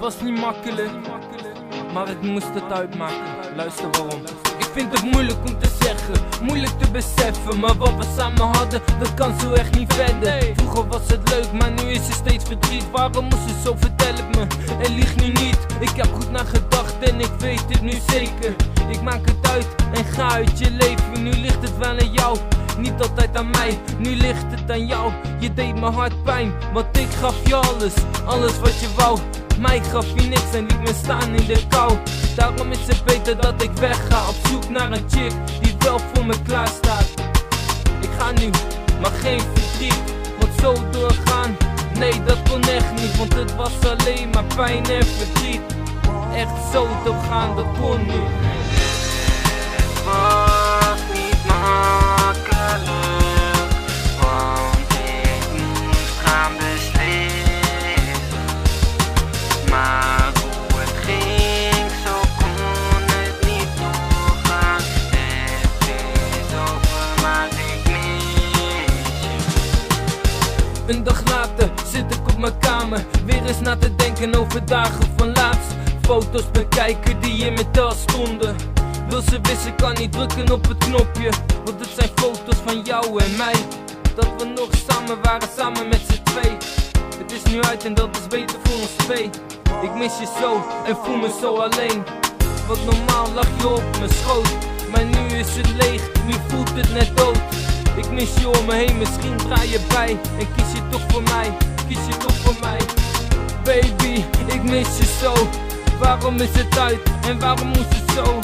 was niet makkelijk, maar ik moest het uitmaken. Luister waarom. Ik vind het moeilijk om te zeggen, moeilijk te beseffen, maar wat we samen hadden, dat kan zo echt niet verder. Vroeger was het leuk, maar nu is er steeds verdriet. Waarom moest je zo, vertel ik me, en lieg nu niet. Ik heb goed nagedacht en ik weet het nu zeker. Ik maak het uit en ga uit je leven. Nu ligt het wel aan jou, niet altijd aan mij. Nu ligt het aan jou, je deed me hard pijn. Want ik gaf je alles, alles wat je wou. Mij gaf je niks en liet me staan in de kou. Daarom is het beter dat ik wegga, op zoek naar een chick die wel voor me klaar staat. Ik ga nu, maar geen verdriet, want zo doorgaan, nee dat kon echt niet. Want het was alleen maar pijn en verdriet. Echt zo doorgaan, dat kon niet. Het was niet makkelijk, want ik moest gaan beslissen. Maar hoe het ging, zo kon het niet doorgaan. Het is over, maar ik mis je. Een dag later zit ik op mijn kamer, weer eens na te denken over dagen van laatst. Foto's bekijken die in mijn tas stonden. Wil ze wissen, kan niet drukken op het knopje, want het zijn foto's van jou en mij. Dat we nog samen waren, samen met z'n twee. Het is nu uit en dat is beter voor ons twee. Ik mis je zo en voel me zo alleen. Want normaal lag je op mijn schoot, maar nu is het leeg, nu voelt het net dood. Ik mis je om me heen, misschien draai je bij. En kies je toch voor mij, kies je toch voor mij. Baby, ik mis je zo. Waarom is het uit en waarom moest het zo?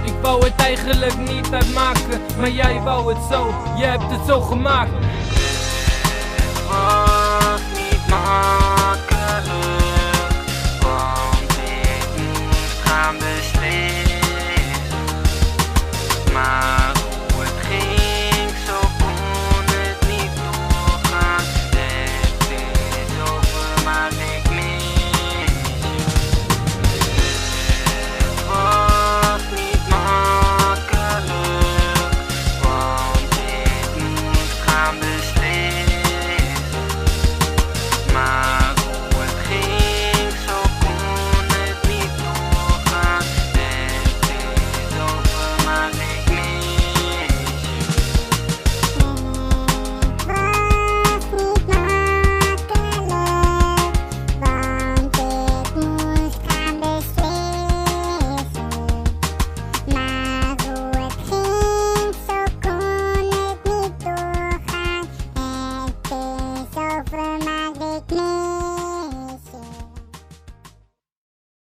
Ik wou het eigenlijk niet uitmaken, maar jij wou het zo. Je hebt het zo gemaakt.